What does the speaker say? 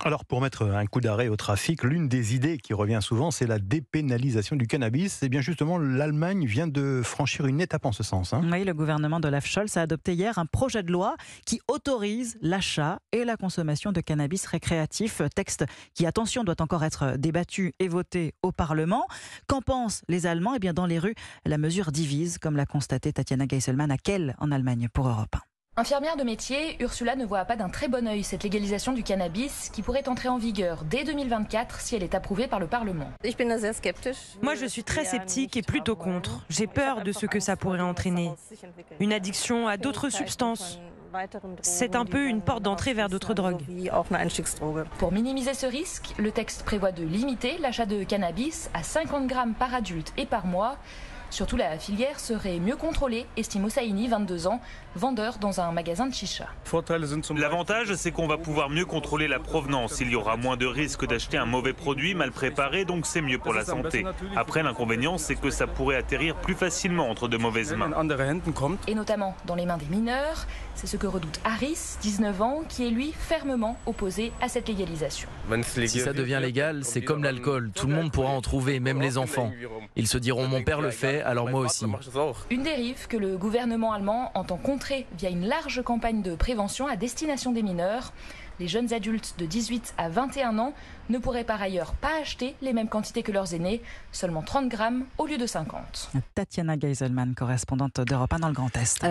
Alors, pour mettre un coup d'arrêt au trafic, l'une des idées qui revient souvent, c'est la dépénalisation du cannabis. Et bien justement, l'Allemagne vient de franchir une étape en ce sens. Oui, le gouvernement d'Olaf Scholz a adopté hier un projet de loi qui autorise l'achat et la consommation de cannabis récréatif. Texte qui, attention, doit encore être débattu et voté au Parlement. Qu'en pensent les Allemands ? Eh bien, dans les rues, la mesure divise, comme l'a constaté Tatiana Geiselman à Kehl, en Allemagne, pour Europe 1. Infirmière de métier, Ursula ne voit pas d'un très bon œil cette légalisation du cannabis qui pourrait entrer en vigueur dès 2024 si elle est approuvée par le Parlement. Moi, je suis très sceptique et plutôt contre. J'ai peur de ce que ça pourrait entraîner. Une addiction à d'autres substances. C'est un peu une porte d'entrée vers d'autres drogues. Pour minimiser ce risque, le texte prévoit de limiter l'achat de cannabis à 50 grammes par adulte et par mois. Surtout, la filière serait mieux contrôlée, estime Hosseini, 22 ans, vendeur dans un magasin de chicha. L'avantage, c'est qu'on va pouvoir mieux contrôler la provenance. Il y aura moins de risques d'acheter un mauvais produit mal préparé, donc c'est mieux pour la santé. Après, l'inconvénient, c'est que ça pourrait atterrir plus facilement entre de mauvaises mains. Et notamment dans les mains des mineurs. C'est ce que redoute Harris, 19 ans, qui est lui fermement opposé à cette légalisation. Si ça devient légal, c'est comme l'alcool. Tout le monde pourra en trouver, même les enfants. Ils se diront « mon père le fait, alors moi aussi ». Une dérive que le gouvernement allemand entend contrer via une large campagne de prévention à destination des mineurs. Les jeunes adultes de 18 à 21 ans ne pourraient par ailleurs pas acheter les mêmes quantités que leurs aînés, seulement 30 grammes au lieu de 50. Tatiana Geiselman, correspondante d'Europe 1 dans le Grand Est.